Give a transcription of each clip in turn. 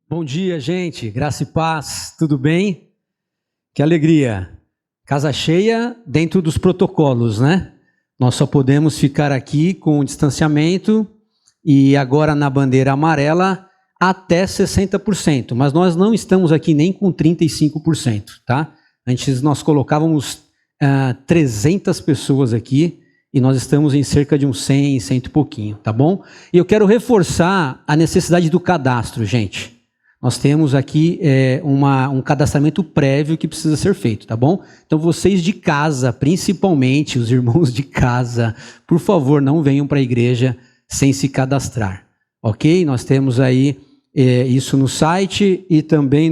Bom dia, gente. Graça e paz. Tudo bem? Que alegria. Casa cheia dentro dos protocolos, né? Nós só podemos ficar aqui com o distanciamento e agora na bandeira amarela até 60%. Mas nós não estamos aqui nem com 35%, tá? Antes nós colocávamos 300 pessoas aqui e nós estamos em cerca de uns 100 e pouquinho, tá bom? E eu quero reforçar a necessidade do cadastro, gente. Nós temos aqui um cadastramento prévio que precisa ser feito, tá bom? Então vocês de casa, principalmente os irmãos de casa, por favor, não venham para a igreja sem se cadastrar, ok? Nós temos aí isso no site e também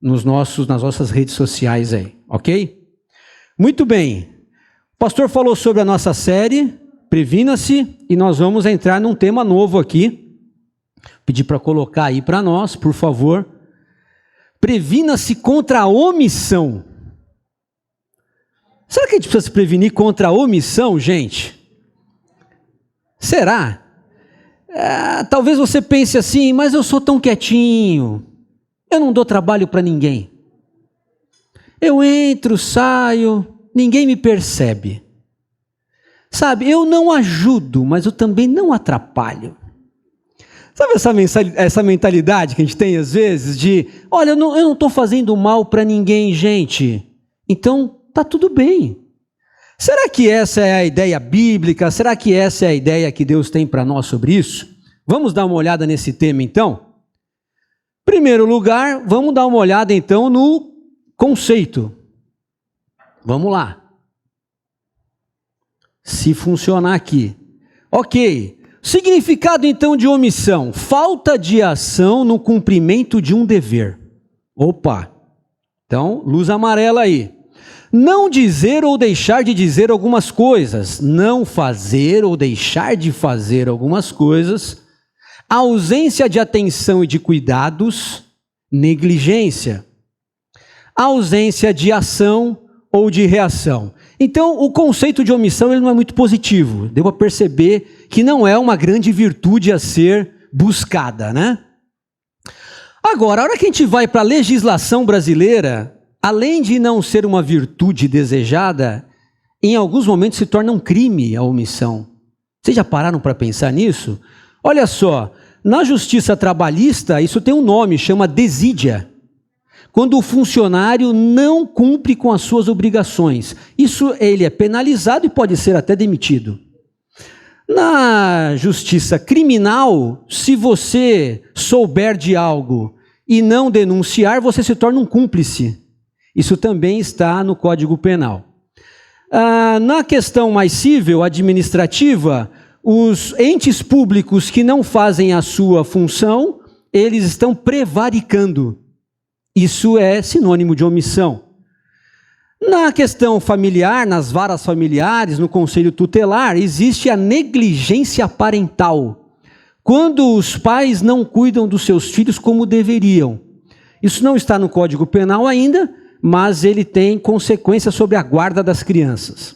nas nossas redes sociais aí, ok? Muito bem. O pastor falou sobre a nossa série, Previna-se, e nós vamos entrar num tema novo aqui. Pedir para colocar aí para nós, por favor. Previna-se contra a omissão. Será que a gente precisa se prevenir contra a omissão, gente? Será? Talvez você pense assim, mas eu sou tão quietinho, eu não dou trabalho para ninguém. Eu entro, saio, ninguém me percebe. Sabe, eu não ajudo, mas eu também não atrapalho. Sabe essa mentalidade que a gente tem às vezes de, olha, eu não estou fazendo mal para ninguém, gente, então tá tudo bem. Será que essa é a ideia bíblica? Será que essa é a ideia que Deus tem para nós sobre isso? Vamos dar uma olhada nesse tema então? Em primeiro lugar, vamos dar uma olhada então no conceito. Vamos lá. Se funcionar aqui. Ok. Significado então de omissão: falta de ação no cumprimento de um dever. Opa! Então, luz amarela aí. Não dizer ou deixar de dizer algumas coisas, não fazer ou deixar de fazer algumas coisas, ausência de atenção e de cuidados, negligência, ausência de ação ou de reação. Então, o conceito de omissão ele não é muito positivo. Deu para perceber que não é uma grande virtude a ser buscada, né? Agora, a hora que a gente vai para a legislação brasileira, além de não ser uma virtude desejada, em alguns momentos se torna um crime a omissão. Vocês já pararam para pensar nisso? Olha só, na justiça trabalhista, isso tem um nome, chama desídia. Quando o funcionário não cumpre com as suas obrigações. Isso ele é penalizado e pode ser até demitido. Na justiça criminal, se você souber de algo e não denunciar, você se torna um cúmplice. Isso também está no Código Penal. Na questão mais civil, administrativa, os entes públicos que não fazem a sua função, eles estão prevaricando. Isso é sinônimo de omissão. Na questão familiar, nas varas familiares, no conselho tutelar, existe a negligência parental. Quando os pais não cuidam dos seus filhos como deveriam. Isso não está no Código Penal ainda, mas ele tem consequências sobre a guarda das crianças.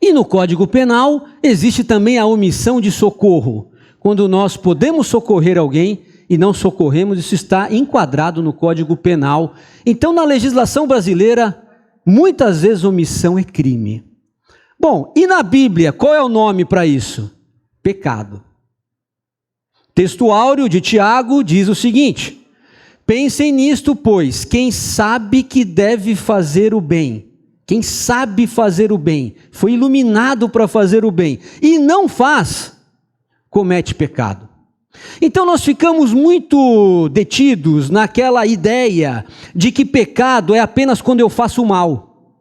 E no Código Penal existe também a omissão de socorro. Quando nós podemos socorrer alguém e não socorremos, isso está enquadrado no Código Penal. Então, na legislação brasileira, muitas vezes omissão é crime. Bom, e na Bíblia, qual é o nome para isso? Pecado. Texto áureo de Tiago diz o seguinte: pensem nisto, pois, quem sabe que deve fazer o bem, quem sabe fazer o bem, foi iluminado para fazer o bem, e não faz, comete pecado. Então nós ficamos muito detidos naquela ideia de que pecado é apenas quando eu faço mal.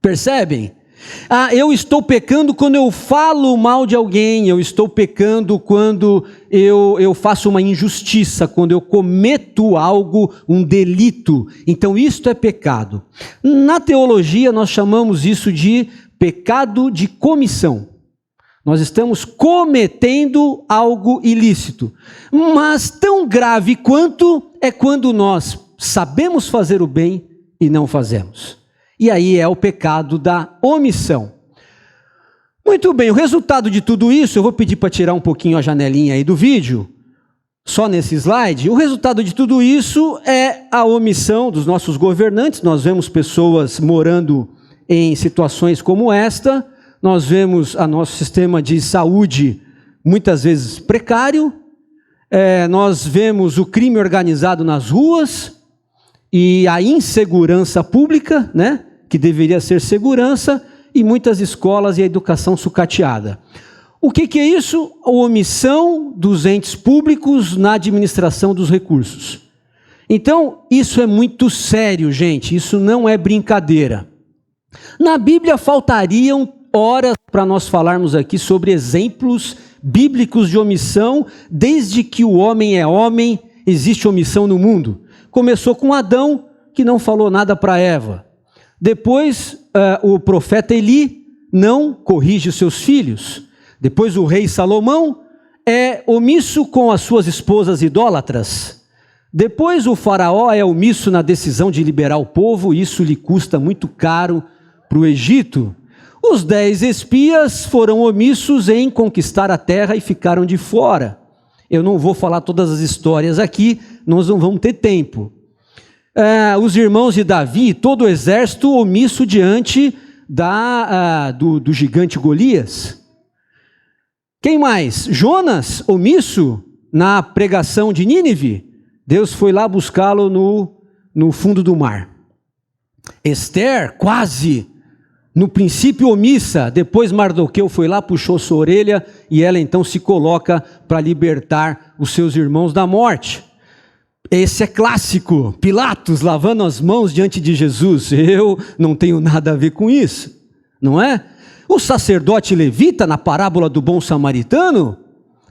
Percebem? Eu estou pecando quando eu falo mal de alguém, eu estou pecando quando eu faço uma injustiça, quando eu cometo algo, um delito. Então isto é pecado. Na teologia nós chamamos isso de pecado de comissão. Nós estamos cometendo algo ilícito. Mas tão grave quanto é quando nós sabemos fazer o bem e não fazemos. E aí é o pecado da omissão. Muito bem, o resultado de tudo isso, eu vou pedir para tirar um pouquinho a janelinha aí do vídeo, só nesse slide. O resultado de tudo isso é a omissão dos nossos governantes. Nós vemos pessoas morando em situações como esta. Nós vemos o nosso sistema de saúde muitas vezes precário, nós vemos o crime organizado nas ruas e a insegurança pública, né, que deveria ser segurança, e muitas escolas e a educação sucateada. O que é isso? A omissão dos entes públicos na administração dos recursos. Então, isso é muito sério, gente, isso não é brincadeira. Na Bíblia faltariam horas para nós falarmos aqui sobre exemplos bíblicos de omissão. Desde que o homem é homem, existe omissão no mundo. Começou com Adão, que não falou nada para Eva. Depois, o profeta Eli não corrige os seus filhos. Depois, o rei Salomão é omisso com as suas esposas idólatras. Depois, o faraó é omisso na decisão de liberar o povo, e isso lhe custa muito caro para o Egito. Os 10 espias foram omissos em conquistar a terra e ficaram de fora. Eu não vou falar todas as histórias aqui, nós não vamos ter tempo. Os irmãos de Davi, todo o exército omisso diante do gigante Golias. Quem mais? Jonas, omisso na pregação de Nínive. Deus foi lá buscá-lo no fundo do mar. Esther, quase no princípio omissa, depois Mardoqueu foi lá, puxou sua orelha e ela então se coloca para libertar os seus irmãos da morte. Esse é clássico, Pilatos lavando as mãos diante de Jesus. Eu não tenho nada a ver com isso, não é? O sacerdote levita na parábola do bom samaritano,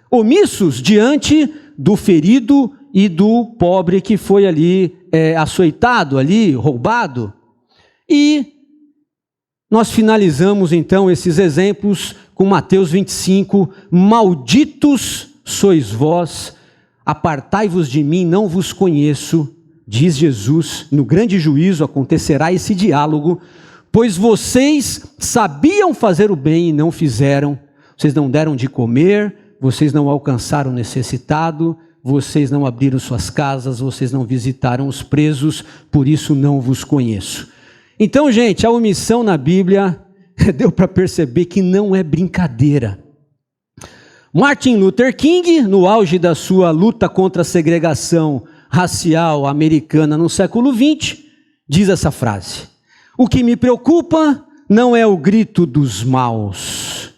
omissos diante do ferido e do pobre que foi ali açoitado, ali roubado. E nós finalizamos então esses exemplos com Mateus 25, malditos sois vós, apartai-vos de mim, não vos conheço, diz Jesus. No grande juízo acontecerá esse diálogo, pois vocês sabiam fazer o bem e não fizeram, vocês não deram de comer, vocês não alcançaram o necessitado, vocês não abriram suas casas, vocês não visitaram os presos, por isso não vos conheço. Então, gente, a omissão na Bíblia, deu para perceber que não é brincadeira. Martin Luther King, no auge da sua luta contra a segregação racial americana no século XX, diz essa frase: o que me preocupa não é o grito dos maus,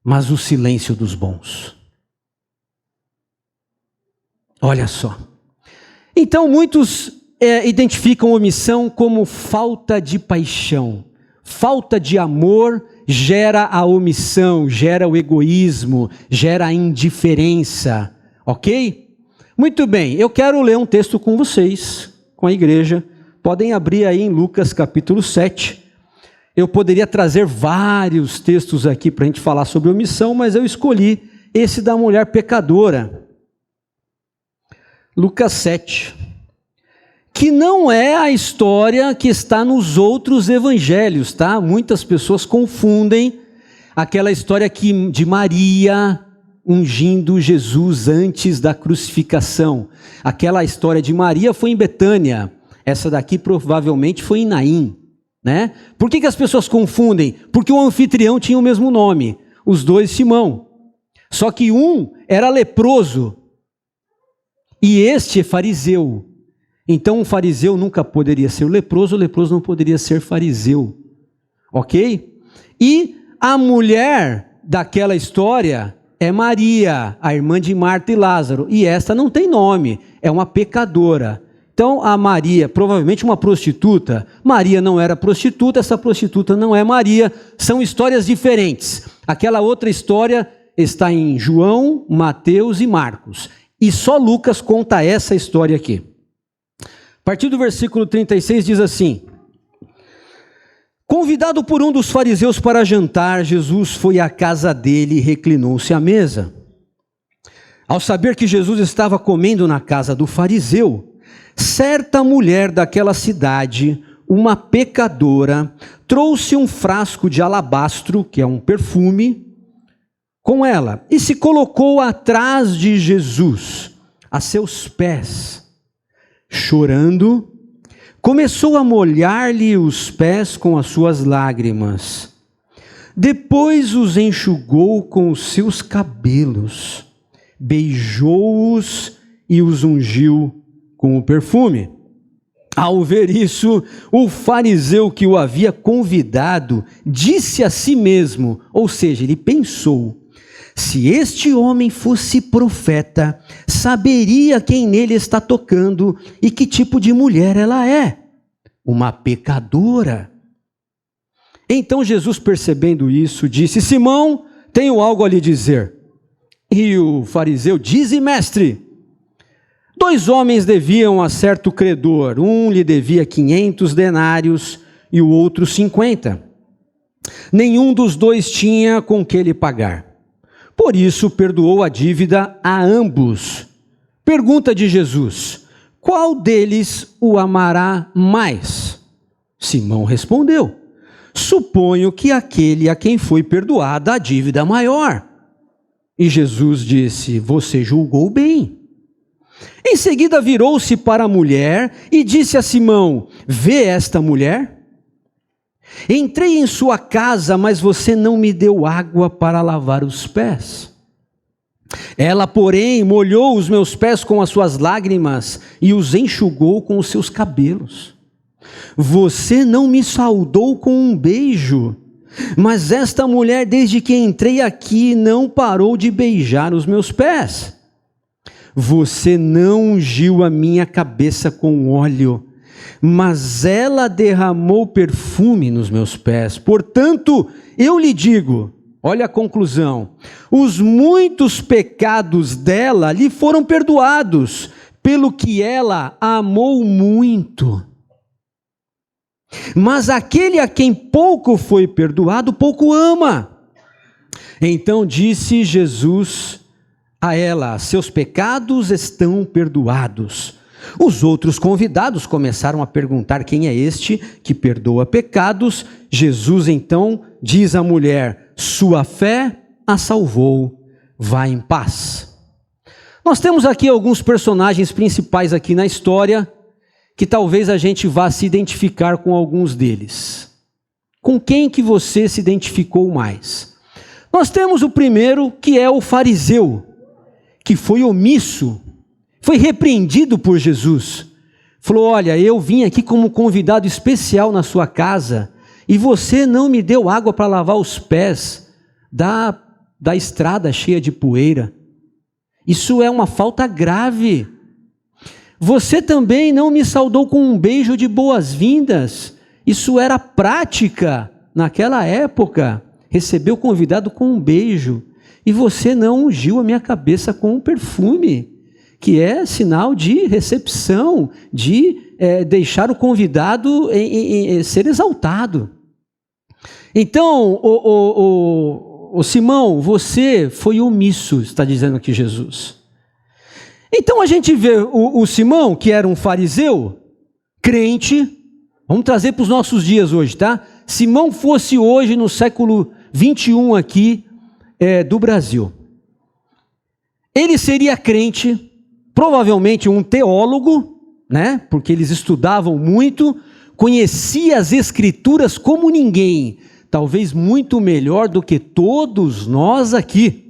mas o silêncio dos bons. Olha só. Então, muitos identificam omissão como falta de paixão. Falta de amor gera a omissão, gera o egoísmo, gera a indiferença, ok? Muito bem, eu quero ler um texto com vocês, com a igreja. Podem abrir aí em Lucas capítulo 7. Eu poderia trazer vários textos aqui para a gente falar sobre omissão, mas eu escolhi esse da mulher pecadora. Lucas 7. Que não é a história que está nos outros evangelhos, tá? Muitas pessoas confundem aquela história de Maria ungindo Jesus antes da crucificação. Aquela história de Maria foi em Betânia, essa daqui provavelmente foi em Naim, né? Por que as pessoas confundem? Porque o anfitrião tinha o mesmo nome, os dois Simão. Só que um era leproso e este é fariseu. Então, um fariseu nunca poderia ser o leproso não poderia ser fariseu, ok? E a mulher daquela história é Maria, a irmã de Marta e Lázaro, e esta não tem nome, é uma pecadora. Então a Maria, provavelmente uma prostituta, Maria não era prostituta, essa prostituta não é Maria, são histórias diferentes. Aquela outra história está em João, Mateus e Marcos, e só Lucas conta essa história aqui. A partir do versículo 36 diz assim: convidado por um dos fariseus para jantar, Jesus foi à casa dele e reclinou-se à mesa. Ao saber que Jesus estava comendo na casa do fariseu, certa mulher daquela cidade, uma pecadora, trouxe um frasco de alabastro, que é um perfume, com ela, e se colocou atrás de Jesus, a seus pés. Chorando, começou a molhar-lhe os pés com as suas lágrimas. Depois os enxugou com os seus cabelos, beijou-os e os ungiu com o perfume. Ao ver isso, o fariseu que o havia convidado disse a si mesmo, ou seja, ele pensou: se este homem fosse profeta, saberia quem nele está tocando e que tipo de mulher ela é, uma pecadora. Então Jesus, percebendo isso, disse: Simão, tenho algo a lhe dizer. E o fariseu: dize, mestre. 2 homens deviam a certo credor, um lhe devia 500 denários e o outro 50. Nenhum dos 2 tinha com que lhe pagar. Por isso perdoou a dívida a ambos. Pergunta de Jesus: qual deles o amará mais? Simão respondeu: suponho que aquele a quem foi perdoada a dívida maior. E Jesus disse: você julgou bem. Em seguida virou-se para a mulher e disse a Simão: vê esta mulher? Entrei em sua casa, mas você não me deu água para lavar os pés. Ela, porém, molhou os meus pés com as suas lágrimas e os enxugou com os seus cabelos. Você não me saudou com um beijo, mas esta mulher, desde que entrei aqui, não parou de beijar os meus pés. Você não ungiu a minha cabeça com óleo, mas ela derramou perfume nos meus pés. Portanto, eu lhe digo, olha a conclusão: os muitos pecados dela lhe foram perdoados, pelo que ela amou muito. Mas aquele a quem pouco foi perdoado, pouco ama. Então disse Jesus a ela: seus pecados estão perdoados. Os outros convidados começaram a perguntar: quem é este que perdoa pecados? Jesus então diz à mulher: sua fé a salvou, vá em paz. Nós temos aqui alguns personagens principais aqui na história, que talvez a gente vá se identificar com alguns deles. Com quem que você se identificou mais? Nós temos o primeiro, que é o fariseu, que foi omisso, foi repreendido por Jesus. Falou: olha, eu vim aqui como convidado especial na sua casa e você não me deu água para lavar os pés da estrada cheia de poeira. Isso é uma falta grave. Você também não me saudou com um beijo de boas-vindas. Isso era prática naquela época, receber o convidado com um beijo. E você não ungiu a minha cabeça com um perfume, que é sinal de recepção, de deixar o convidado ser exaltado. Então, o Simão, você foi omisso, está dizendo aqui Jesus. Então a gente vê o Simão, que era um fariseu, crente, vamos trazer para os nossos dias hoje, tá? Simão fosse hoje no século 21 aqui, do Brasil. Ele seria crente, provavelmente um teólogo, né? Porque eles estudavam muito, conhecia as escrituras como ninguém, talvez muito melhor do que todos nós aqui.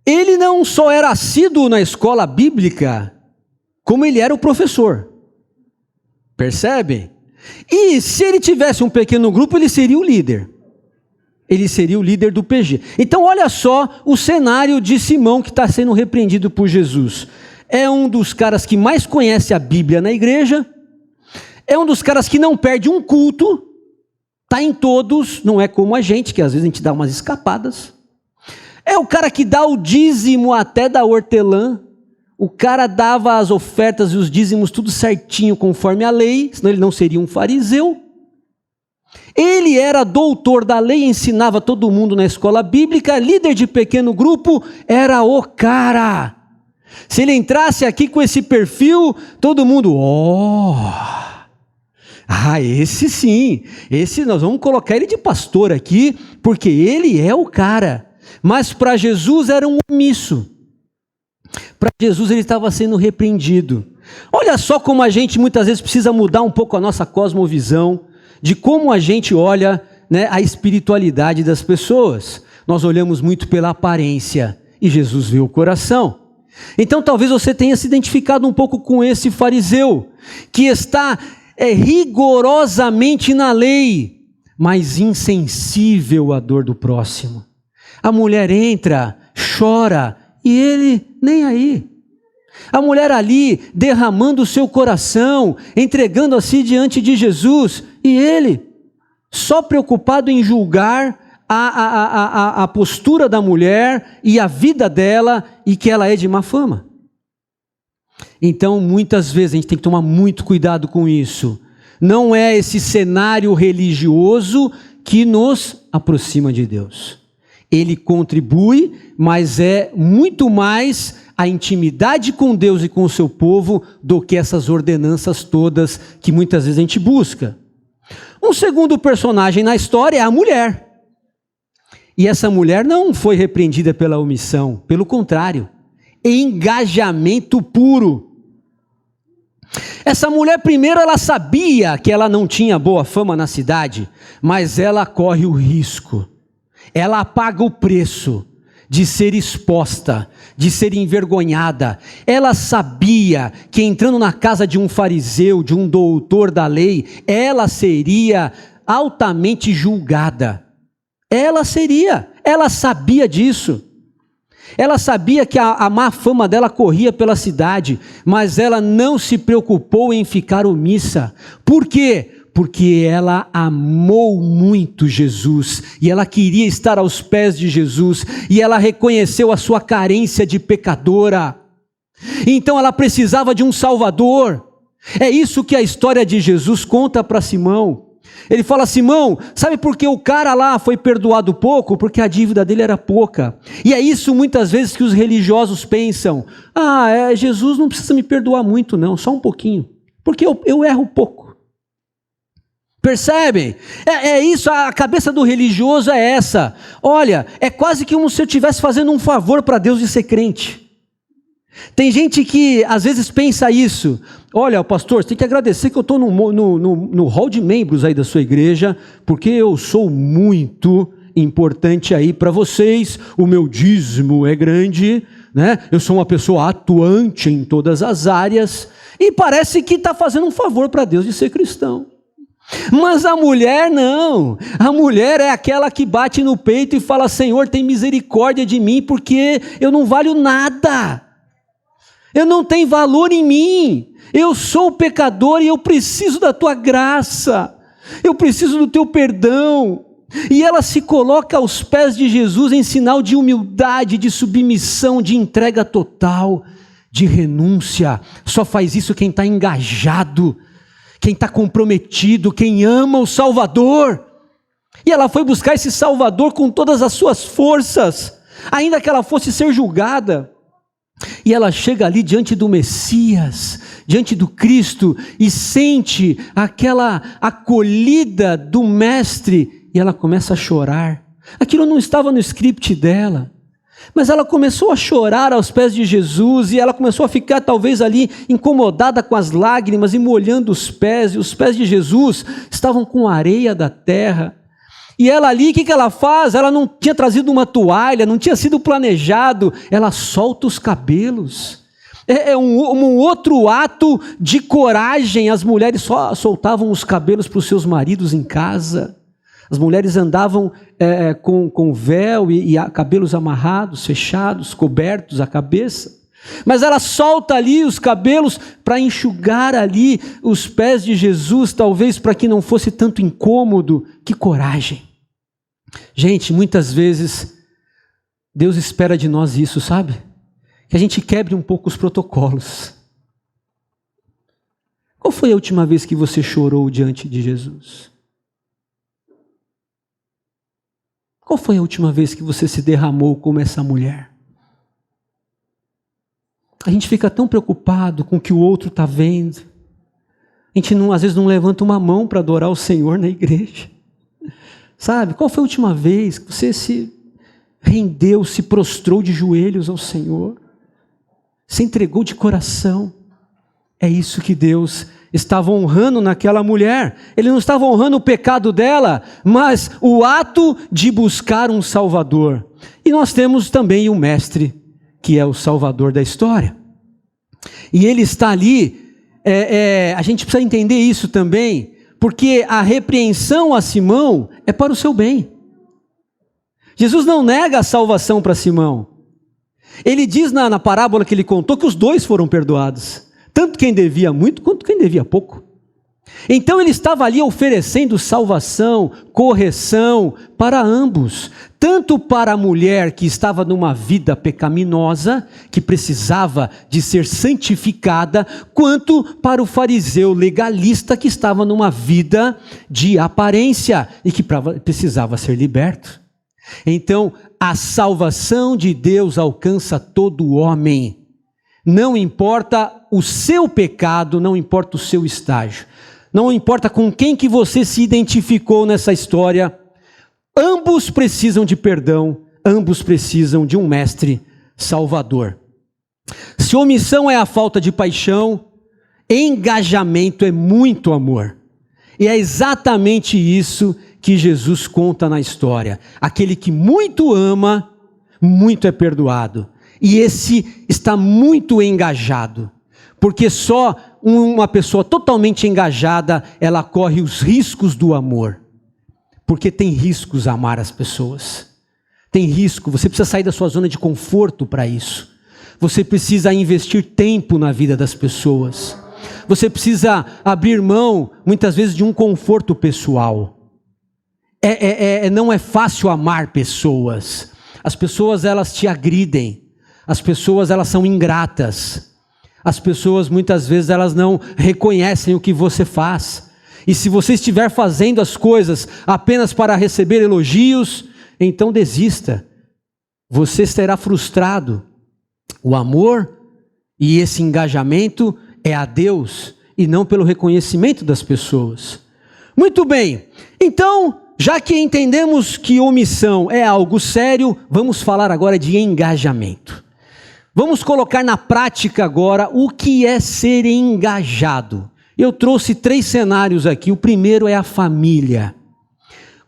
Ele não só era assíduo na escola bíblica, como ele era o professor. Percebem? E se ele tivesse um pequeno grupo, ele seria o líder. Ele seria o líder do PG. Então olha só o cenário de Simão, que está sendo repreendido por Jesus. É um dos caras que mais conhece a Bíblia na igreja, é um dos caras que não perde um culto, está em todos, não é como a gente, que às vezes a gente dá umas escapadas. É o cara que dá o dízimo até da hortelã, o cara dava as ofertas e os dízimos tudo certinho conforme a lei, senão ele não seria um fariseu. Ele era doutor da lei, ensinava todo mundo na escola bíblica, líder de pequeno grupo, era o cara. Se ele entrasse aqui com esse perfil, todo mundo, esse sim, esse nós vamos colocar ele de pastor aqui, porque ele é o cara. Mas para Jesus era um omisso. Para Jesus ele estava sendo repreendido. Olha só como a gente muitas vezes precisa mudar um pouco a nossa cosmovisão, de como a gente olha, né, a espiritualidade das pessoas. Nós olhamos muito pela aparência e Jesus vê o coração. Então talvez você tenha se identificado um pouco com esse fariseu, que está rigorosamente na lei, mas insensível à dor do próximo. A mulher entra, chora, e ele nem aí. A mulher ali derramando o seu coração, entregando a si diante de Jesus, e ele só preocupado em julgar a postura da mulher e a vida dela, e que ela é de má fama. Então muitas vezes a gente tem que tomar muito cuidado com isso. Não é esse cenário religioso que nos aproxima de Deus. Ele contribui, mas é muito mais a intimidade com Deus e com o seu povo do que essas ordenanças todas que muitas vezes a gente busca. Um segundo personagem na história é a mulher. E essa mulher não foi repreendida pela omissão, pelo contrário, engajamento puro. Essa mulher, primeiro, ela sabia que ela não tinha boa fama na cidade, mas ela corre o risco, ela paga o preço de ser exposta, de ser envergonhada. Ela sabia que entrando na casa de um fariseu, de um doutor da lei, ela seria altamente julgada. Ela sabia disso. Ela sabia que a má fama dela corria pela cidade, mas ela não se preocupou em ficar omissa. Por quê? Porque ela amou muito Jesus, e ela queria estar aos pés de Jesus, e ela reconheceu a sua carência de pecadora. Então ela precisava de um Salvador. É isso que a história de Jesus conta para Simão. Ele fala: Simão, sabe por que o cara lá foi perdoado pouco? Porque a dívida dele era pouca. E é isso muitas vezes que os religiosos pensam: Jesus não precisa me perdoar muito não, só um pouquinho, porque eu erro pouco. Percebem? É isso, a cabeça do religioso é essa. Olha, é quase como se eu estivesse fazendo um favor para Deus de ser crente. Tem gente que às vezes pensa isso: olha, pastor, você tem que agradecer que eu estou no hall de membros aí da sua igreja, porque eu sou muito importante aí para vocês, o meu dízimo é grande, né? Eu sou uma pessoa atuante em todas as áreas, e parece que está fazendo um favor para Deus de ser cristão. Mas a mulher não, a mulher é aquela que bate no peito e fala: Senhor, tem misericórdia de mim, porque eu não valho nada. Eu não tenho valor em mim, eu sou pecador e eu preciso da tua graça, eu preciso do teu perdão. E ela se coloca aos pés de Jesus em sinal de humildade, de submissão, de entrega total, de renúncia. Só faz isso quem está engajado, quem está comprometido, quem ama o Salvador. E ela foi buscar esse Salvador com todas as suas forças, ainda que ela fosse ser julgada. E ela chega ali diante do Messias, diante do Cristo, e sente aquela acolhida do Mestre, e ela começa a chorar. Aquilo não estava no script dela, mas ela começou a chorar aos pés de Jesus, e ela começou a ficar talvez ali incomodada com as lágrimas, e molhando os pés, e os pés de Jesus estavam com areia da terra. E ela ali, o que ela faz? Ela não tinha trazido uma toalha, não tinha sido planejado, ela solta os cabelos. É um outro ato de coragem. As mulheres só soltavam os cabelos para os seus maridos em casa. As mulheres andavam com véu e cabelos amarrados, fechados, cobertos a cabeça. Mas ela solta ali os cabelos para enxugar ali os pés de Jesus, talvez para que não fosse tanto incômodo. Que coragem! Gente, muitas vezes Deus espera de nós isso, sabe? Que a gente quebre um pouco os protocolos. Qual foi a última vez que você chorou diante de Jesus? Qual foi a última vez que você se derramou como essa mulher? A gente fica tão preocupado com o que o outro está vendo. A gente às vezes não levanta uma mão para adorar o Senhor na igreja. Sabe? Qual foi a última vez que você se rendeu, se prostrou de joelhos ao Senhor? Se entregou de coração? É isso que Deus estava honrando naquela mulher. Ele não estava honrando o pecado dela, mas o ato de buscar um Salvador. E nós temos também o Mestre, que é o Salvador da história. E ele está ali, a gente precisa entender isso também, porque a repreensão a Simão é para o seu bem. Jesus não nega a salvação para Simão. Ele diz na parábola que ele contou que os dois foram perdoados. Tanto quem devia muito, quanto quem devia pouco. Então ele estava ali oferecendo salvação, correção para ambos. Tanto para a mulher que estava numa vida pecaminosa, que precisava de ser santificada, quanto para o fariseu legalista que estava numa vida de aparência e que precisava ser liberto. Então, a salvação de Deus alcança todo homem. Não importa o seu pecado, não importa o seu estágio. Não importa com quem que você se identificou nessa história. Ambos precisam de perdão, ambos precisam de um mestre salvador. Se omissão é a falta de paixão, engajamento é muito amor. E é exatamente isso que Jesus conta na história. Aquele que muito ama, muito é perdoado. E esse está muito engajado. Porque só uma pessoa totalmente engajada, ela corre os riscos do amor. Porque tem riscos amar as pessoas. Tem risco, você precisa sair da sua zona de conforto para isso. Você precisa investir tempo na vida das pessoas. Você precisa abrir mão, muitas vezes, de um conforto pessoal. Não é fácil amar pessoas. As pessoas, elas te agridem. As pessoas, elas são ingratas. As pessoas, muitas vezes, elas não reconhecem o que você faz. E se você estiver fazendo as coisas apenas para receber elogios, então desista. Você será frustrado. O amor e esse engajamento é a Deus e não pelo reconhecimento das pessoas. Muito bem, então, já que entendemos que omissão é algo sério, vamos falar agora de engajamento. Vamos colocar na prática agora o que é ser engajado. Eu trouxe 3 cenários aqui. O primeiro é a família.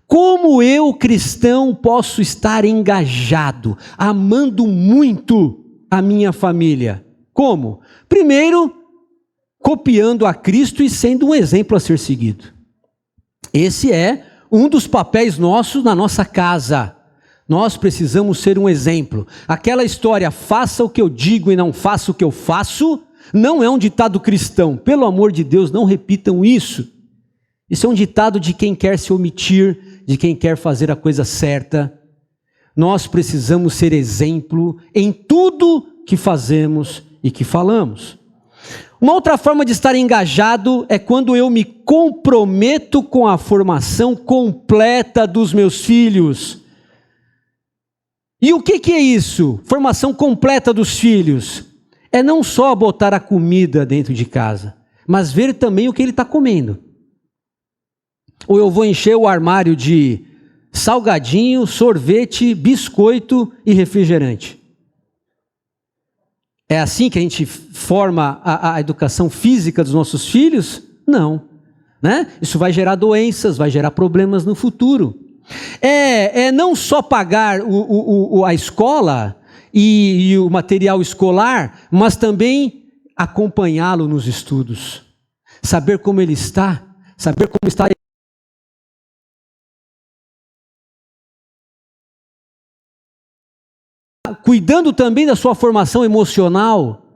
Como eu, cristão, posso estar engajado, amando muito a minha família? Como? Primeiro, copiando a Cristo e sendo um exemplo a ser seguido. Esse é um dos papéis nossos na nossa casa. Nós precisamos ser um exemplo. Aquela história, faça o que eu digo e não faça o que eu faço, não é um ditado cristão. Pelo amor de Deus, não repitam isso. Isso é um ditado de quem quer se omitir, de quem quer fazer a coisa certa. Nós precisamos ser exemplo em tudo que fazemos e que falamos. Uma outra forma de estar engajado é quando eu me comprometo com a formação completa dos meus filhos. E o que é isso? Formação completa dos filhos. É não só botar a comida dentro de casa, mas ver também o que ele está comendo. Ou eu vou encher o armário de salgadinho, sorvete, biscoito e refrigerante. É assim que a gente forma a educação física dos nossos filhos? Não. Né? Isso vai gerar doenças, vai gerar problemas no futuro. Não só pagar a escola e o material escolar, mas também acompanhá-lo nos estudos. Saber como ele está, saber como está cuidando também da sua formação emocional,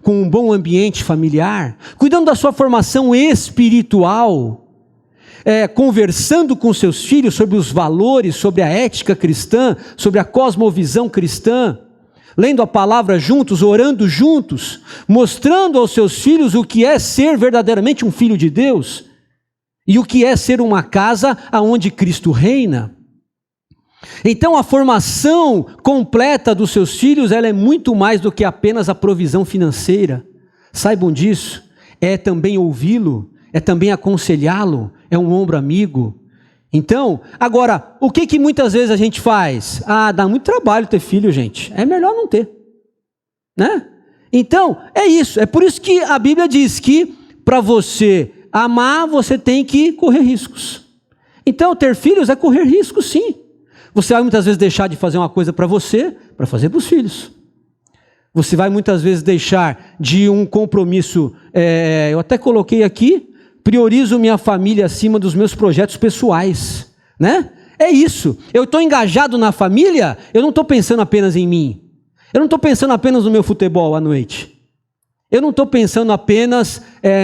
com um bom ambiente familiar, cuidando da sua formação espiritual, conversando com seus filhos sobre os valores, sobre a ética cristã, sobre a cosmovisão cristã, lendo a palavra juntos, orando juntos, mostrando aos seus filhos o que é ser verdadeiramente um filho de Deus e o que é ser uma casa aonde Cristo reina. Então a formação completa dos seus filhos, ela é muito mais do que apenas a provisão financeira. Saibam disso. É também ouvi-lo, é também aconselhá-lo, é um ombro amigo. Então, agora, o que muitas vezes a gente faz? Dá muito trabalho ter filho, gente. É melhor não ter, né? Então, é isso. É por isso que a Bíblia diz que para você amar, você tem que correr riscos. Então, ter filhos é correr riscos, sim. Você vai muitas vezes deixar de fazer uma coisa para você, para fazer para os filhos. Você vai muitas vezes deixar de um compromisso, eu até coloquei aqui, priorizo minha família acima dos meus projetos pessoais, né? É isso. Eu estou engajado na família, eu não estou pensando apenas em mim. Eu não estou pensando apenas no meu futebol à noite. Eu não estou pensando apenas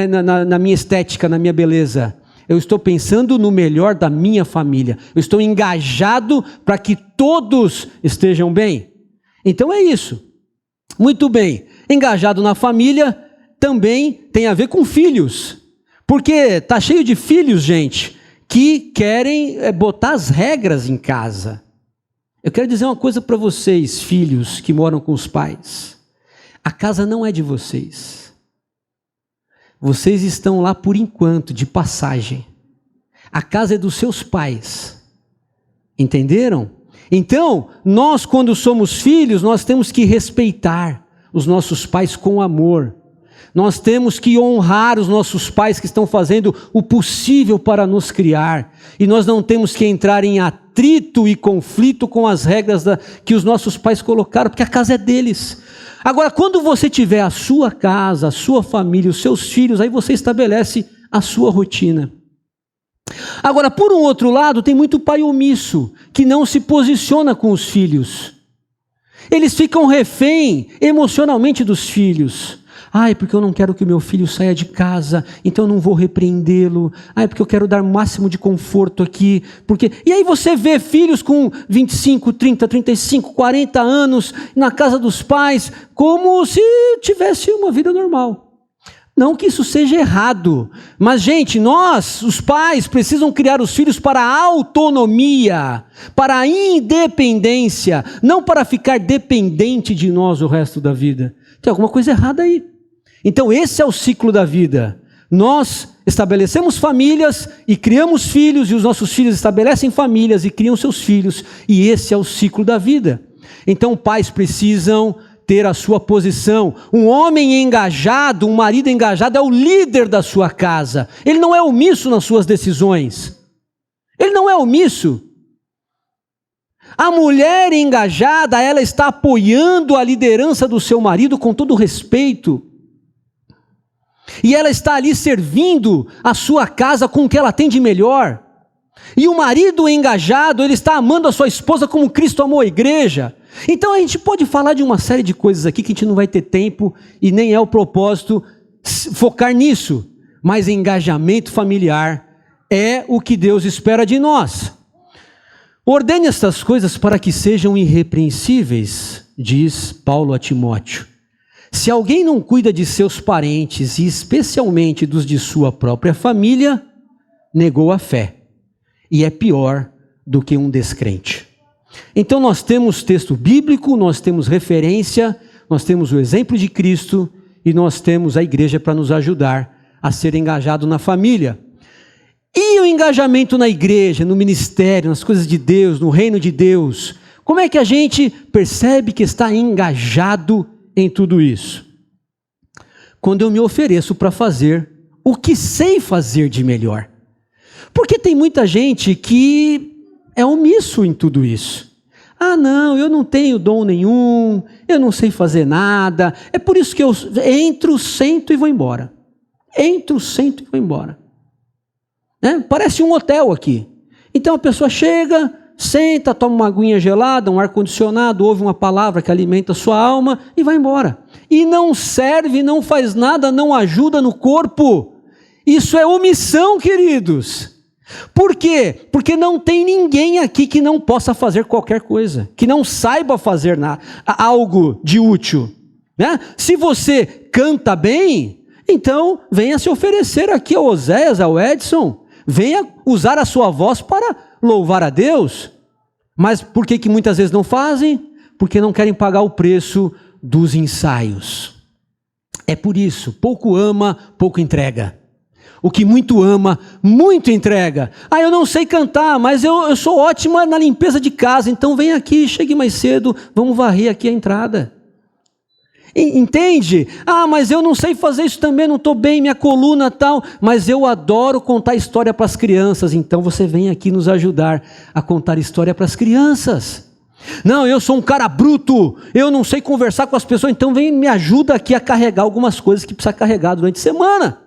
na minha estética, na minha beleza. Eu estou pensando no melhor da minha família. Eu estou engajado para que todos estejam bem. Então é isso. Muito bem. Engajado na família também tem a ver com filhos. Porque está cheio de filhos, gente, que querem botar as regras em casa. Eu quero dizer uma coisa para vocês, filhos que moram com os pais. A casa não é de vocês. Vocês estão lá por enquanto, de passagem. A casa é dos seus pais. Entenderam? Então, nós quando somos filhos, nós temos que respeitar os nossos pais com amor. Nós temos que honrar os nossos pais que estão fazendo o possível para nos criar. E nós não temos que entrar em atrito e conflito com as regras que os nossos pais colocaram, porque a casa é deles. Agora, quando você tiver a sua casa, a sua família, os seus filhos, aí você estabelece a sua rotina. Agora, por um outro lado, tem muito pai omisso, que não se posiciona com os filhos. Eles ficam refém emocionalmente dos filhos. Porque eu não quero que o meu filho saia de casa, então eu não vou repreendê-lo. Porque eu quero dar o máximo de conforto aqui. E aí você vê filhos com 25, 30, 35, 40 anos na casa dos pais, como se tivesse uma vida normal. Não que isso seja errado, mas gente, nós, os pais, precisam criar os filhos para a autonomia, para a independência, não para ficar dependente de nós o resto da vida. Tem alguma coisa errada aí. Então esse é o ciclo da vida. Nós estabelecemos famílias e criamos filhos, e os nossos filhos estabelecem famílias e criam seus filhos, e esse é o ciclo da vida. Então pais precisam ter a sua posição. Um homem engajado, um marido engajado é o líder da sua casa. Ele não é omisso nas suas decisões. Ele não é omisso. A mulher engajada, ela está apoiando a liderança do seu marido com todo respeito. E ela está ali servindo a sua casa com o que ela tem de melhor. E o marido engajado, ele está amando a sua esposa como Cristo amou a igreja. Então a gente pode falar de uma série de coisas aqui que a gente não vai ter tempo e nem é o propósito focar nisso. Mas engajamento familiar é o que Deus espera de nós. Ordene estas coisas para que sejam irrepreensíveis, diz Paulo a Timóteo. Se alguém não cuida de seus parentes, e especialmente dos de sua própria família, negou a fé, e é pior do que um descrente. Então nós temos texto bíblico, nós temos referência, nós temos o exemplo de Cristo, e nós temos a igreja para nos ajudar a ser engajado na família. E o engajamento na igreja, no ministério, nas coisas de Deus, no reino de Deus? Como é que a gente percebe que está engajado em tudo isso? Quando eu me ofereço para fazer o que sei fazer de melhor. Porque tem muita gente que é omisso em tudo isso. Não, eu não tenho dom nenhum, eu não sei fazer nada, é por isso que eu entro, sento e vou embora. Entro, sento e vou embora. Parece um hotel aqui. Então a pessoa chega, senta, toma uma aguinha gelada, um ar-condicionado, ouve uma palavra que alimenta a sua alma e vai embora. E não serve, não faz nada, não ajuda no corpo. Isso é omissão, queridos. Por quê? Porque não tem ninguém aqui que não possa fazer qualquer coisa, que não saiba fazer algo de útil, né? Se você canta bem, então venha se oferecer aqui ao Oséias, ao Edson, venha usar a sua voz para louvar a Deus. Mas por que muitas vezes não fazem? Porque não querem pagar o preço dos ensaios. É por isso, pouco ama, pouco entrega. O que muito ama, muito entrega. Eu não sei cantar, mas eu sou ótima na limpeza de casa, então vem aqui, chegue mais cedo, vamos varrer aqui a entrada. Entende? Mas eu não sei fazer isso também, não estou bem, minha coluna tal, mas eu adoro contar história para as crianças, então você vem aqui nos ajudar a contar história para as crianças. Não, eu sou um cara bruto, eu não sei conversar com as pessoas, então vem me ajuda aqui a carregar algumas coisas que precisa carregar durante a semana.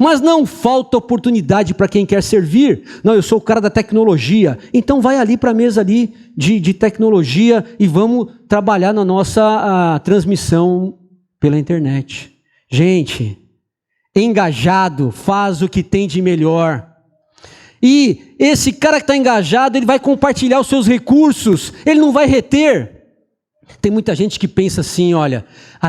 Mas não falta oportunidade para quem quer servir. Não, eu sou o cara da tecnologia, então vai ali para a mesa ali de tecnologia e vamos trabalhar na nossa transmissão pela internet. Gente, engajado, faz o que tem de melhor. E esse cara que está engajado, ele vai compartilhar os seus recursos, ele não vai reter. Tem muita gente que pensa assim, olha,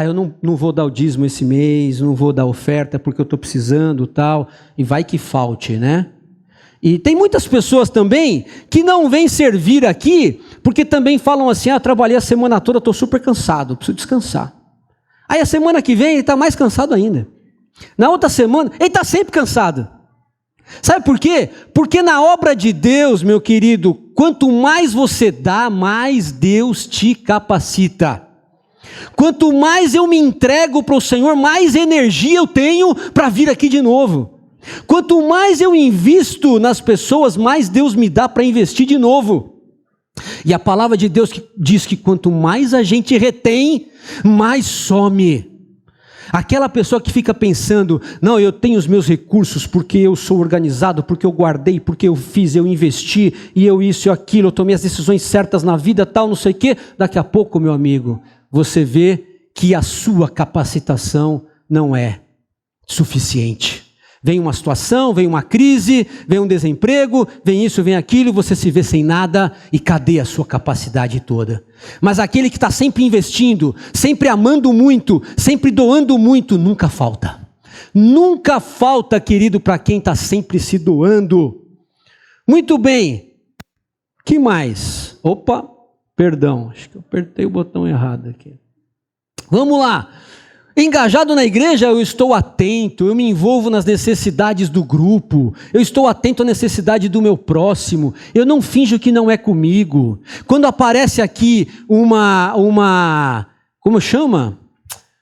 eu não vou dar o dízimo esse mês, não vou dar oferta porque eu estou precisando tal, e vai que falte, né? E tem muitas pessoas também que não vêm servir aqui, porque também falam assim, trabalhei a semana toda, estou super cansado, preciso descansar. Aí a semana que vem ele está mais cansado ainda. Na outra semana, ele está sempre cansado. Sabe por quê? Porque na obra de Deus, meu querido, quanto mais você dá, mais Deus te capacita. Quanto mais eu me entrego para o Senhor, mais energia eu tenho para vir aqui de novo. Quanto mais eu invisto nas pessoas, mais Deus me dá para investir de novo. E a palavra de Deus diz que quanto mais a gente retém, mais some. Aquela pessoa que fica pensando, não, eu tenho os meus recursos porque eu sou organizado, porque eu guardei, porque eu fiz, eu investi, e eu isso e aquilo, eu tomei as decisões certas na vida, tal, não sei o quê. Daqui a pouco, meu amigo, você vê que a sua capacitação não é suficiente. Vem uma situação, vem uma crise, vem um desemprego, vem isso, vem aquilo, você se vê sem nada, e cadê a sua capacidade toda? Mas aquele que está sempre investindo, sempre amando muito, sempre doando muito, nunca falta. Nunca falta, querido, para quem está sempre se doando. Muito bem, que mais? Opa, perdão, acho que eu apertei o botão errado aqui. Vamos lá. Engajado na igreja, eu estou atento, eu me envolvo nas necessidades do grupo, eu estou atento à necessidade do meu próximo, eu não finjo que não é comigo. Quando aparece aqui como chama?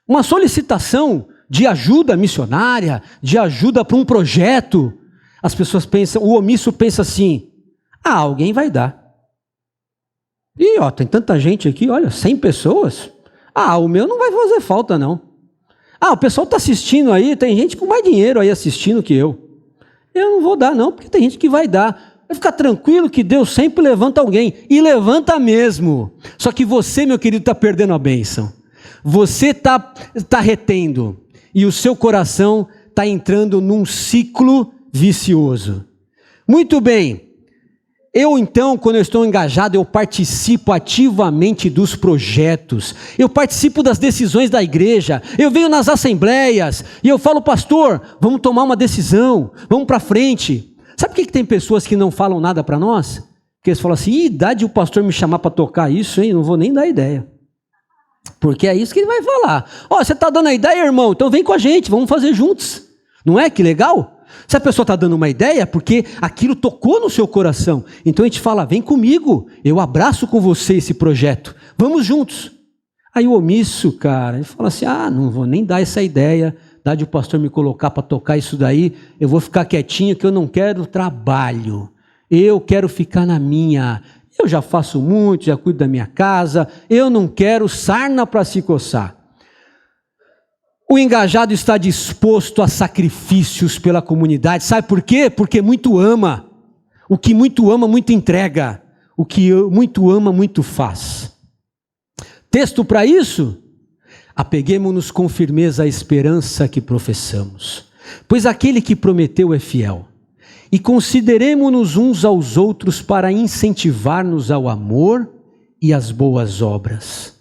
Uma solicitação de ajuda missionária, de ajuda para um projeto, as pessoas pensam, o omisso pensa assim, alguém vai dar. E tem tanta gente aqui, olha, 100 pessoas, o meu não vai fazer falta não. O pessoal está assistindo aí, tem gente com mais dinheiro aí assistindo que eu. Eu não vou dar não, porque tem gente que vai dar. Vai ficar tranquilo que Deus sempre levanta alguém, e levanta mesmo. Só que você, meu querido, está perdendo a bênção. Você está retendo, e o seu coração está entrando num ciclo vicioso. Muito bem. Eu então, quando eu estou engajado, eu participo ativamente dos projetos, eu participo das decisões da igreja, eu venho nas assembleias, e eu falo, pastor, vamos tomar uma decisão, vamos para frente. Sabe por que tem pessoas que não falam nada para nós? Porque eles falam assim, dá de o pastor me chamar para tocar isso, hein? Não vou nem dar ideia. Porque é isso que ele vai falar. Você está dando a ideia, irmão? Então vem com a gente, vamos fazer juntos. Não é que legal? Se a pessoa está dando uma ideia, porque aquilo tocou no seu coração, então a gente fala, vem comigo, eu abraço com você esse projeto, vamos juntos. Aí o omisso, cara, ele fala assim, não vou nem dar essa ideia, dá de o pastor me colocar para tocar isso daí, eu vou ficar quietinho que eu não quero trabalho, eu quero ficar na minha, eu já faço muito, já cuido da minha casa, eu não quero sarna para se coçar. O engajado está disposto a sacrifícios pela comunidade. Sabe por quê? Porque muito ama. O que muito ama, muito entrega. o que muito ama, muito faz. Texto para isso? Apeguemo-nos com firmeza à esperança que professamos, pois aquele que prometeu é fiel. E consideremo-nos uns aos outros para incentivar-nos ao amor e às boas obras.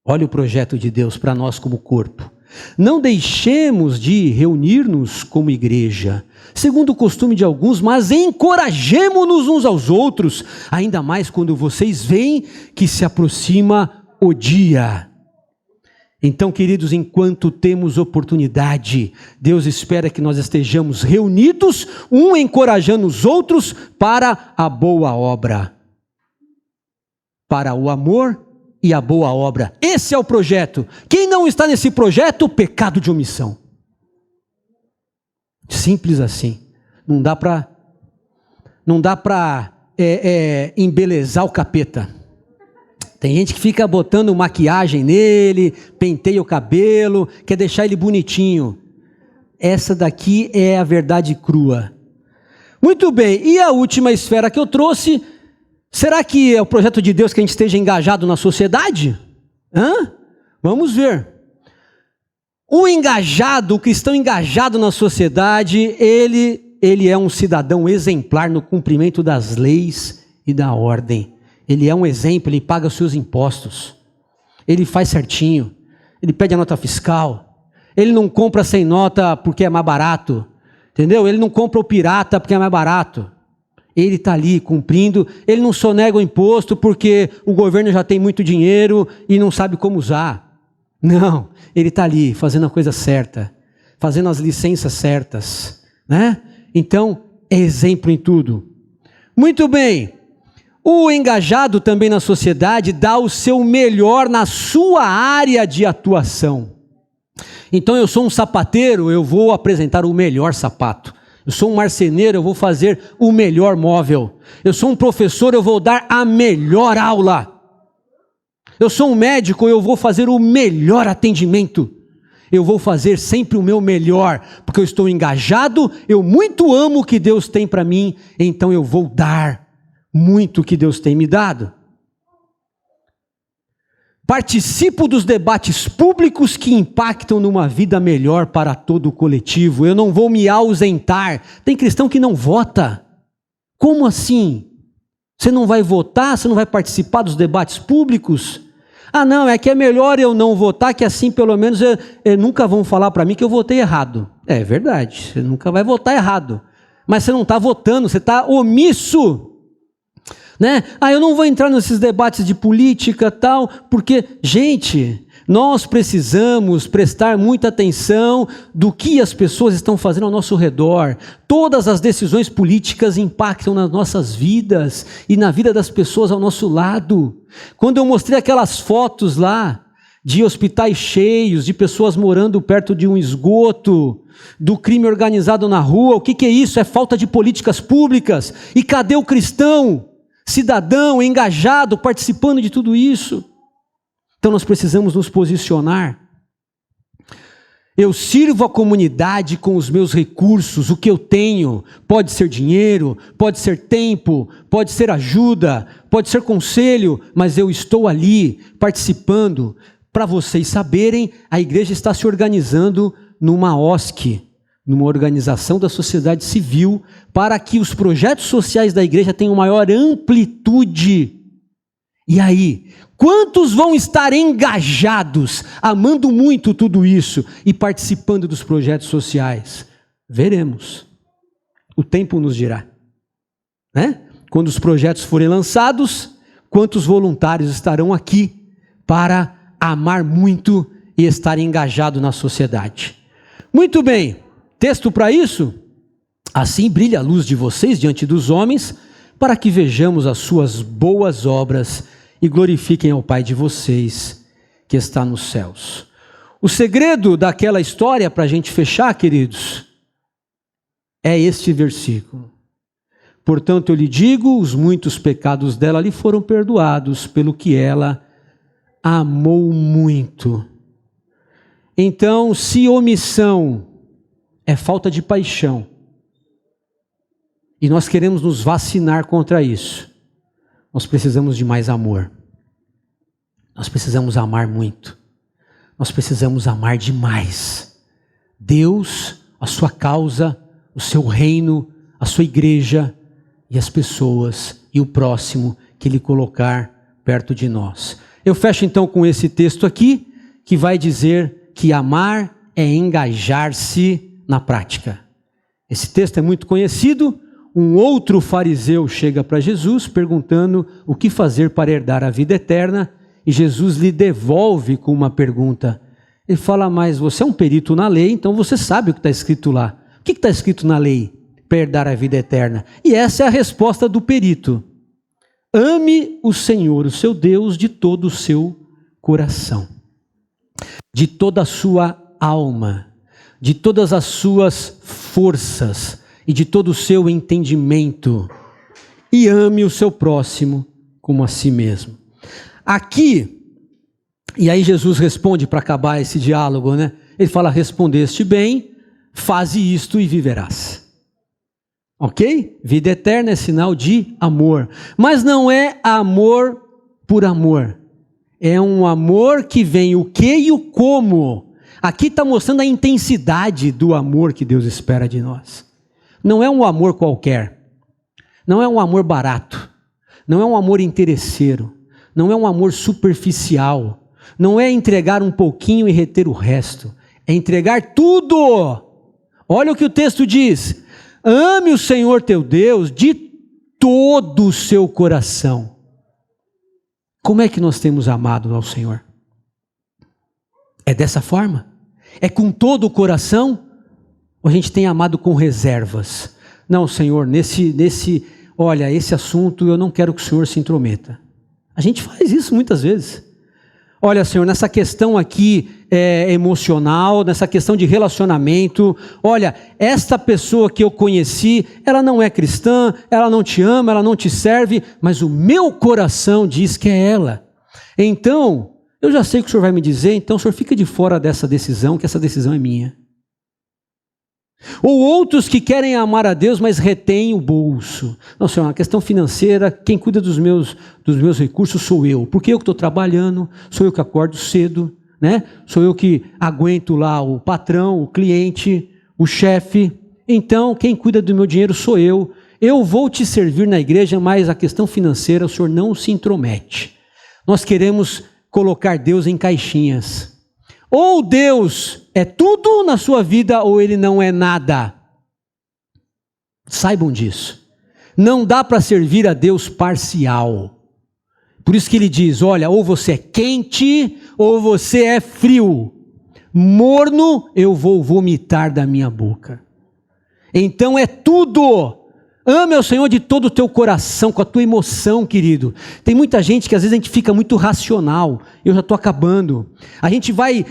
Olha o projeto de Deus para nós como corpo. Não deixemos de reunir-nos como igreja, segundo o costume de alguns, mas encorajemo-nos uns aos outros, ainda mais quando vocês veem que se aproxima o dia. Então, queridos, enquanto temos oportunidade, Deus espera que nós estejamos reunidos, um encorajando os outros para a boa obra, para o amor e a boa obra. Esse é o projeto. Quem não está nesse projeto, pecado de omissão. Simples assim. Não dá para embelezar o capeta. Tem gente que fica botando maquiagem nele, penteia o cabelo, quer deixar ele bonitinho. Essa daqui é a verdade crua. Muito bem, e a última esfera que eu trouxe, será que é o projeto de Deus que a gente esteja engajado na sociedade? Vamos ver. O engajado, o cristão engajado na sociedade, ele é um cidadão exemplar no cumprimento das leis e da ordem. Ele é um exemplo, ele paga os seus impostos, ele faz certinho, ele pede a nota fiscal, ele não compra sem nota porque é mais barato, entendeu? Ele não compra o pirata porque é mais barato, ele está ali cumprindo, ele não sonega o imposto porque o governo já tem muito dinheiro e não sabe como usar. Não, ele está ali fazendo a coisa certa, fazendo as licenças certas, né? Então, é exemplo em tudo. Muito bem. O engajado também na sociedade dá o seu melhor na sua área de atuação. Então eu sou um sapateiro, eu vou apresentar o melhor sapato. Eu sou um marceneiro, eu vou fazer o melhor móvel. Eu sou um professor, eu vou dar a melhor aula. Eu sou um médico, eu vou fazer o melhor atendimento. Eu vou fazer sempre o meu melhor, porque eu estou engajado, eu muito amo o que Deus tem para mim, então eu vou dar muito que Deus tem me dado. Participo dos debates públicos que impactam numa vida melhor para todo o coletivo. Eu não vou me ausentar. Tem cristão que não vota. Como assim? Você não vai votar? Você não vai participar dos debates públicos? Ah, não, é que é melhor eu não votar, que assim pelo menos nunca vão falar para mim que eu votei errado. É verdade, você nunca vai votar errado. Mas você não está votando, você está omisso. Né? Eu não vou entrar nesses debates de política tal, porque, gente, nós precisamos prestar muita atenção do que as pessoas estão fazendo ao nosso redor. Todas as decisões políticas impactam nas nossas vidas e na vida das pessoas ao nosso lado. Quando eu mostrei aquelas fotos lá de hospitais cheios, de pessoas morando perto de um esgoto, do crime organizado na rua, o que é isso? É falta de políticas públicas. E cadê o cristão? Cidadão engajado, participando de tudo isso. Então nós precisamos nos posicionar. Eu sirvo a comunidade com os meus recursos, o que eu tenho. Pode ser dinheiro, pode ser tempo, pode ser ajuda, pode ser conselho, mas eu estou ali participando. Para vocês saberem, a igreja está se organizando numa OSC, numa organização da sociedade civil, para que os projetos sociais da igreja tenham maior amplitude. E aí, quantos vão estar engajados, amando muito tudo isso e participando dos projetos sociais? Veremos. O tempo nos dirá, né? Quando os projetos forem lançados, quantos voluntários estarão aqui para amar muito e estar engajado na sociedade? Muito bem. Texto para isso? Assim brilha a luz de vocês diante dos homens, para que vejamos as suas boas obras e glorifiquem ao Pai de vocês, que está nos céus. O segredo daquela história, para a gente fechar, queridos, é este versículo. Portanto, eu lhe digo, os muitos pecados dela lhe foram perdoados, pelo que ela amou muito. Então, se omissão é falta de paixão, e nós queremos nos vacinar contra isso, nós precisamos de mais amor. Nós precisamos amar muito. Nós precisamos amar demais. Deus, a sua causa, o seu reino, a sua igreja e as pessoas e o próximo que Ele colocar perto de nós. Eu fecho então com esse texto aqui, que vai dizer que amar é engajar-se na prática. Esse texto é muito conhecido. Um outro fariseu chega para Jesus perguntando o que fazer para herdar a vida eterna, e Jesus lhe devolve com uma pergunta. Ele fala, mas você é um perito na lei, então você sabe o que está escrito lá. O que está escrito na lei para herdar a vida eterna? E essa é a resposta do perito. Ame o Senhor, o seu Deus, de todo o seu coração, de toda a sua alma, de todas as suas forças e de todo o seu entendimento, e ame o seu próximo como a si mesmo. Aqui, e aí Jesus responde para acabar esse diálogo, né? Ele fala, respondeste bem, faze isto e viverás. Ok? Vida eterna é sinal de amor, mas não é amor por amor, é um amor que vem o que e o como. Aqui está mostrando a intensidade do amor que Deus espera de nós. Não é um amor qualquer, não é um amor barato, não é um amor interesseiro, não é um amor superficial, não é entregar um pouquinho e reter o resto, é entregar tudo. Olha o que o texto diz, ame o Senhor teu Deus de todo o seu coração. Como é que nós temos amado ao Senhor? É dessa forma? É com todo o coração? Ou a gente tem amado com reservas? Não, Senhor, olha, esse assunto eu não quero que o Senhor se intrometa. A gente faz isso muitas vezes. Olha, Senhor, nessa questão aqui emocional, nessa questão de relacionamento, olha, esta pessoa que eu conheci, ela não é cristã, ela não te ama, ela não te serve, mas o meu coração diz que é ela. Então, eu já sei o que o Senhor vai me dizer, então o Senhor fica de fora dessa decisão, que essa decisão é minha. Ou outros que querem amar a Deus, mas retêm o bolso. Não, Senhor, na questão financeira, quem cuida dos meus recursos sou eu. Porque eu que estou trabalhando, sou eu que acordo cedo, né? Sou eu que aguento lá o patrão, o cliente, o chefe. Então, quem cuida do meu dinheiro sou eu. Eu vou te servir na igreja, mas a questão financeira o Senhor não se intromete. Nós queremos colocar Deus em caixinhas. Ou Deus é tudo na sua vida, ou Ele não é nada. Saibam disso. Não dá para servir a Deus parcial. Por isso que Ele diz, olha, ou você é quente, ou você é frio. Morno, eu vou vomitar da minha boca. Então é tudo. Ame ao Senhor de todo o teu coração, com a tua emoção, querido. Tem muita gente que às vezes a gente fica muito racional. Eu já estou acabando. A gente vai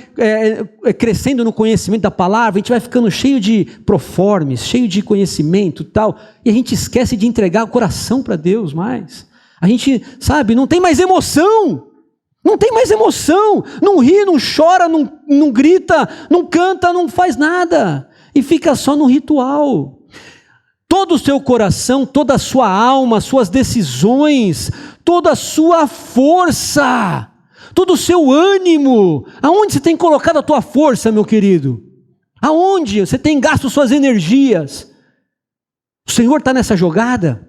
crescendo no conhecimento da palavra, a gente vai ficando cheio de proformes, cheio de conhecimento e tal. E a gente esquece de entregar o coração para Deus mais. A gente, sabe, não tem mais emoção. Não tem mais emoção. Não ri, não chora, não grita, não canta, não faz nada. E fica só no ritual. Todo o seu coração, toda a sua alma, suas decisões, toda a sua força, todo o seu ânimo. Aonde você tem colocado a tua força, meu querido? Aonde você tem gasto suas energias? O Senhor está nessa jogada?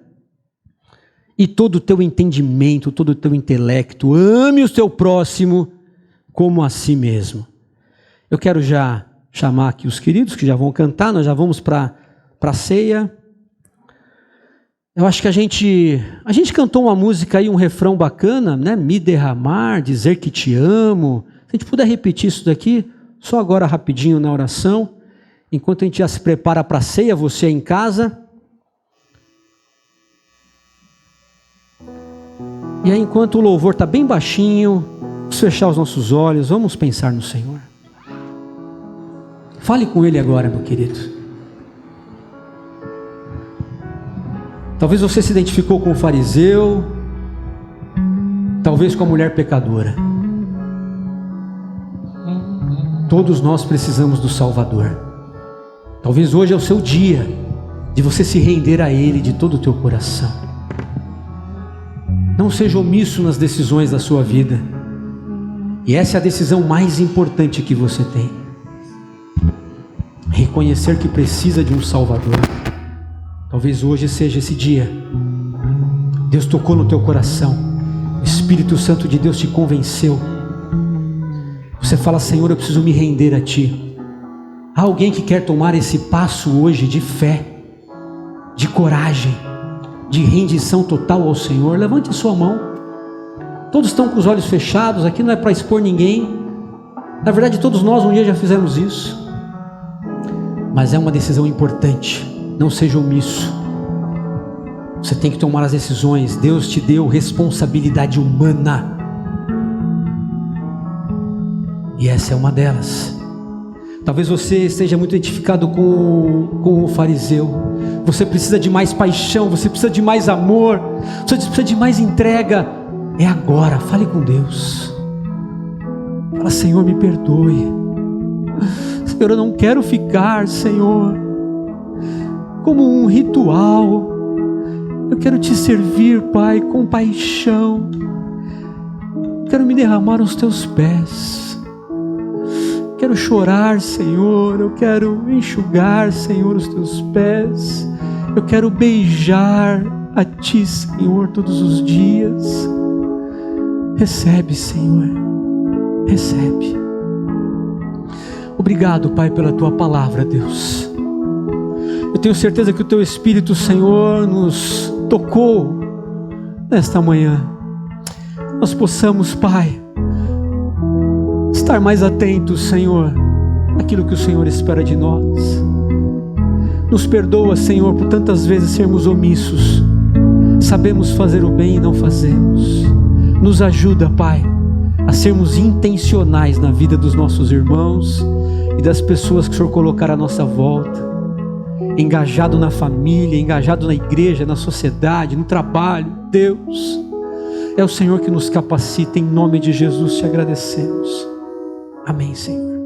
E todo o teu entendimento, todo o teu intelecto, ame o teu próximo como a si mesmo. Eu quero já chamar aqui os queridos que já vão cantar, nós já vamos para a ceia. Eu acho que a gente cantou uma música aí, um refrão bacana, né? Me derramar, dizer que te amo. Se a gente puder repetir isso daqui, só agora rapidinho na oração, enquanto a gente já se prepara para a ceia, você em casa. E aí, enquanto o louvor está bem baixinho, vamos fechar os nossos olhos, vamos pensar no Senhor. Fale com Ele agora, meu querido. Talvez você se identificou com o fariseu, talvez com a mulher pecadora. Todos nós precisamos do Salvador. Talvez hoje é o seu dia de você se render a Ele de todo o teu coração. Não seja omisso nas decisões da sua vida. E essa é a decisão mais importante que você tem. Reconhecer que precisa de um Salvador. Talvez hoje seja esse dia. Deus tocou no teu coração. O Espírito Santo de Deus te convenceu. Você fala: Senhor, eu preciso me render a Ti. Há alguém que quer tomar esse passo hoje de fé, de coragem, de rendição total ao Senhor? Levante a sua mão. Todos estão com os olhos fechados. Aqui não é para expor ninguém. Na verdade, todos nós um dia já fizemos isso. Mas é uma decisão importante. Não seja omisso. Você tem que tomar as decisões. Deus te deu responsabilidade humana. E essa é uma delas. Talvez você esteja muito identificado com o fariseu. Você precisa de mais paixão. Você precisa de mais amor. Você precisa de mais entrega. É agora. Fale com Deus. Fala: Senhor, me perdoe. Senhor, eu não quero ficar, Senhor, como um ritual. Eu quero Te servir, Pai, com paixão. Quero me derramar aos Teus pés. Quero chorar, Senhor. Eu quero enxugar, Senhor, os Teus pés. Eu quero beijar a Ti, Senhor, todos os dias. Recebe, Senhor. Recebe. Obrigado, Pai, pela Tua palavra, Deus. Eu tenho certeza que o Teu Espírito, Senhor, nos tocou nesta manhã. Nós possamos, Pai, estar mais atentos, Senhor, àquilo que o Senhor espera de nós. Nos perdoa, Senhor, por tantas vezes sermos omissos. Sabemos fazer o bem e não fazemos. Nos ajuda, Pai, a sermos intencionais na vida dos nossos irmãos e das pessoas que o Senhor colocar à nossa volta. Engajado na família, engajado na igreja, na sociedade, no trabalho. Deus, é o Senhor que nos capacita. Em nome de Jesus te agradecemos. Amém, Senhor.